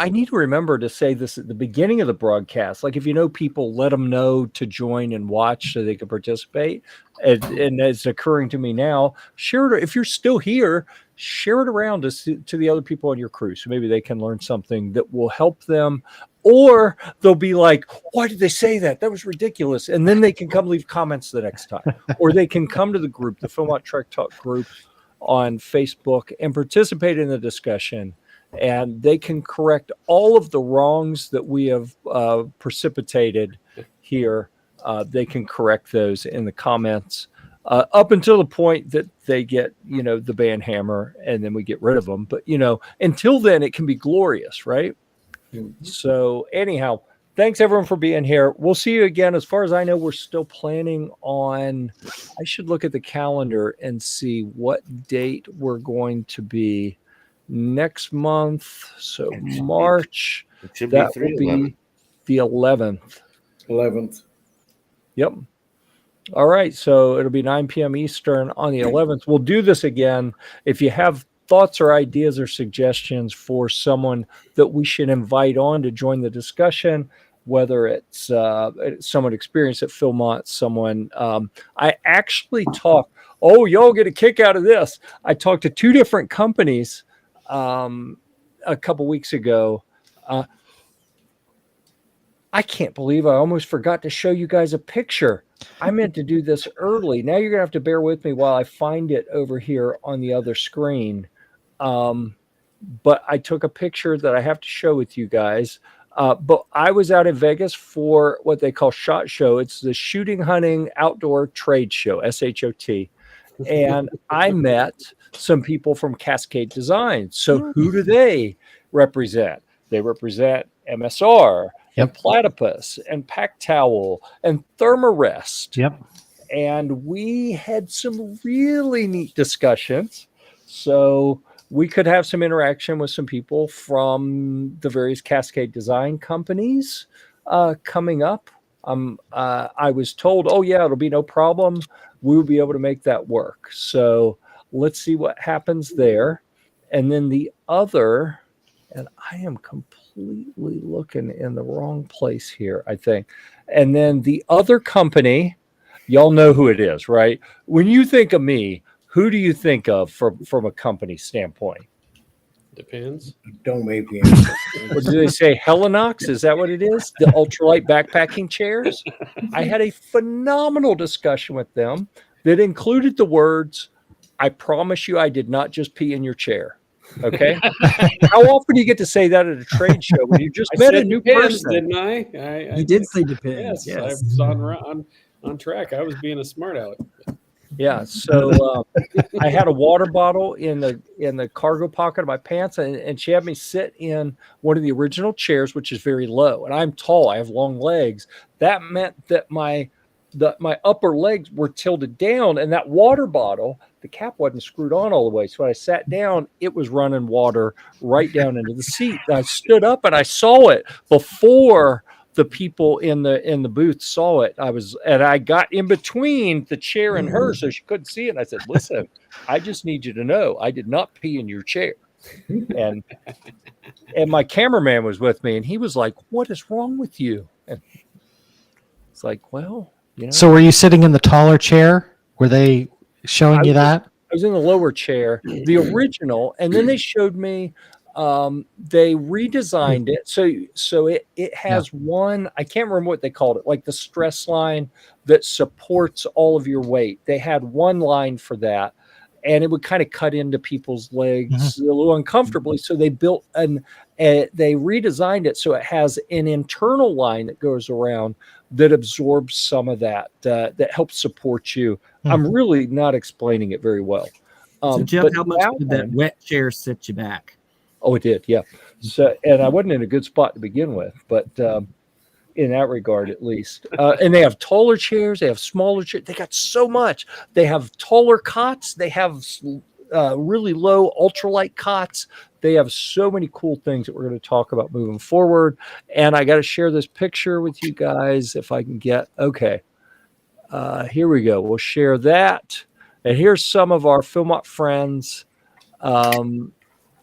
need to remember to say this at the beginning of the broadcast. Like, if people, let them know to join and watch so they can participate. And it's occurring to me now, share it. If you're still here, share it around to the other people on your crew. So maybe they can learn something that will help them. Or they'll be like, why did they say that? That was ridiculous. And then they can come leave comments the next time. Or they can come to the group, the Philmont Trek Talk group on Facebook, and participate in the discussion. And they can correct all of the wrongs that we have precipitated here. They can correct those in the comments up until the point that they get, the band hammer, and then we get rid of them. But, until then, it can be glorious, right? Mm-hmm. So anyhow, thanks everyone for being here. We'll see you again. As far as I know, we're still planning on, I should look at the calendar and see what date we're going to be next month. So March, that will be the 11th. 11th. Yep. All right, so it'll be 9 p.m. Eastern on the 11th. We'll do this again. If you have thoughts or ideas or suggestions for someone that we should invite on to join the discussion, whether it's someone experienced at Philmont, someone I actually talked. Oh, y'all get a kick out of this. I talked to two different companies a couple weeks ago. I can't believe I almost forgot to show you guys a picture. I meant to do this early. Now you're going to have to bear with me while I find it over here on the other screen. But I took a picture that I have to show with you guys. But I was out in Vegas for what they call SHOT Show. It's the Shooting Hunting Outdoor Trade Show, SHOT. And I met some people from Cascade Design. So who do they represent? They represent MSR, and Platypus, and Pack Towel, and Thermarest. Yep. And we had some really neat discussions. So we could have some interaction with some people from the various Cascade Design companies coming up. I was told, oh, yeah, it'll be no problem. We will be able to make that work. So let's see what happens there. And then the other, and I am completely looking in the wrong place here, I think. And then the other company, y'all know who it is, right? When you think of me, who do you think of from a company standpoint? Depends. Don't make me. What do they say? Helinox? Is that what it is? The ultralight backpacking chairs? I had a phenomenal discussion with them that included the words, I promise you I did not just pee in your chair. Okay. How often do you get to say that at a trade show when you just met a new person? Didn't I? You did say depends. Yes. I was on track. I was being a smart aleck. Yeah. So I had a water bottle in the cargo pocket of my pants, and she had me sit in one of the original chairs, which is very low. And I'm tall. I have long legs. That meant that my upper legs were tilted down, and that water bottle, the cap wasn't screwed on all the way. So when I sat down, it was running water right down into the seat. And I stood up and I saw it before the people in the booth saw it. I got in between the chair and her, so she couldn't see it. And I said, listen, I just need you to know I did not pee in your chair. And my cameraman was with me, and he was like, what is wrong with you? And it's like, well, you know. So were you sitting in the taller chair? Were they showing you that? I was in the lower chair, the original, and then they showed me they redesigned it. So it has one, I can't remember what they called it, like the stress line that supports all of your weight. They had one line for that, and it would kind of cut into people's legs a little uncomfortably. So they built they redesigned it so it has an internal line that goes around that absorbs some of that helps support you. I'm really not explaining it very well. So Jeff, how much did that wet chair set you back? Oh, it did, yeah. So, and I wasn't in a good spot to begin with, but in that regard, at least. And they have taller chairs, they have smaller chairs. They got so much. They have taller cots. They have really low ultralight cots. They have so many cool things that we're going to talk about moving forward. And I got to share this picture with you guys if I can get. Okay, here we go. We'll share that. And here's some of our Philmont friends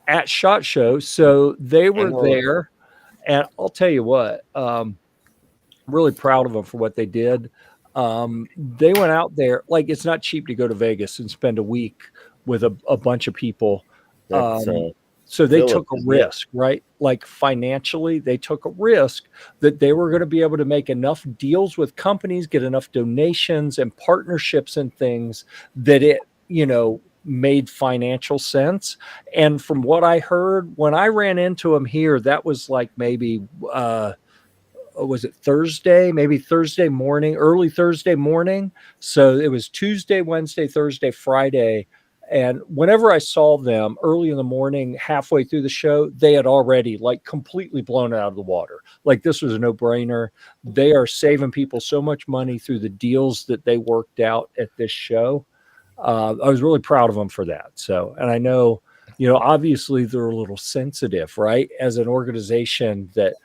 at SHOT Show. So they were there, and I'll tell you what, I'm really proud of them for what they did. They went out there, like, it's not cheap to go to Vegas and spend a week with a bunch of people. So they took a risk, right? Like financially, they took a risk that they were going to be able to make enough deals with companies, get enough donations and partnerships and things that it, made financial sense. And from what I heard, when I ran into them here, that was like maybe, was it Thursday? Maybe Thursday morning, early Thursday morning. So it was Tuesday, Wednesday, Thursday, Friday. And whenever I saw them early in the morning, halfway through the show, they had already like completely blown it out of the water. Like this was a no-brainer. They are saving people so much money through the deals that they worked out at this show. I was really proud of them for that. So, and I know, obviously they're a little sensitive, right? As an organization that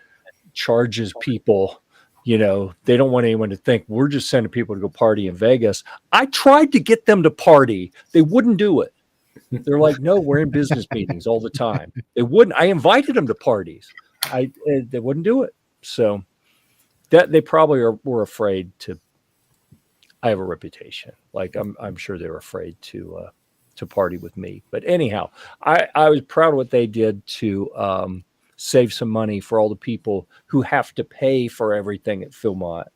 charges people, you know, they don't want anyone to think we're just sending people to go party in Vegas. I tried to get them to party. They wouldn't do it. They're like, no, we're in business meetings all the time. They wouldn't. I invited them to parties. They wouldn't do it. So that they probably were afraid to. I have a reputation. Like I'm sure they were afraid to party with me. But anyhow, I was proud of what they did to save some money for all the people who have to pay for everything at Philmont.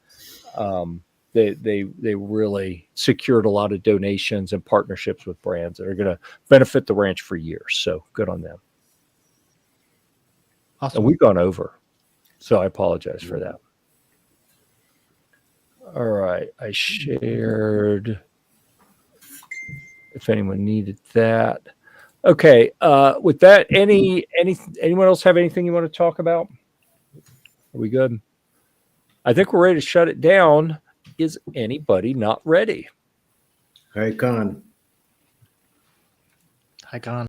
They really secured a lot of donations and partnerships with brands that are going to benefit the ranch for years. So good on them. Awesome. And we've gone over, so I apologize for that. All right, I shared. If anyone needed that, okay. With that, anyone else have anything you want to talk about? Are we good? I think we're ready to shut it down. Is anybody not ready? Hi, Con. Hi, Con.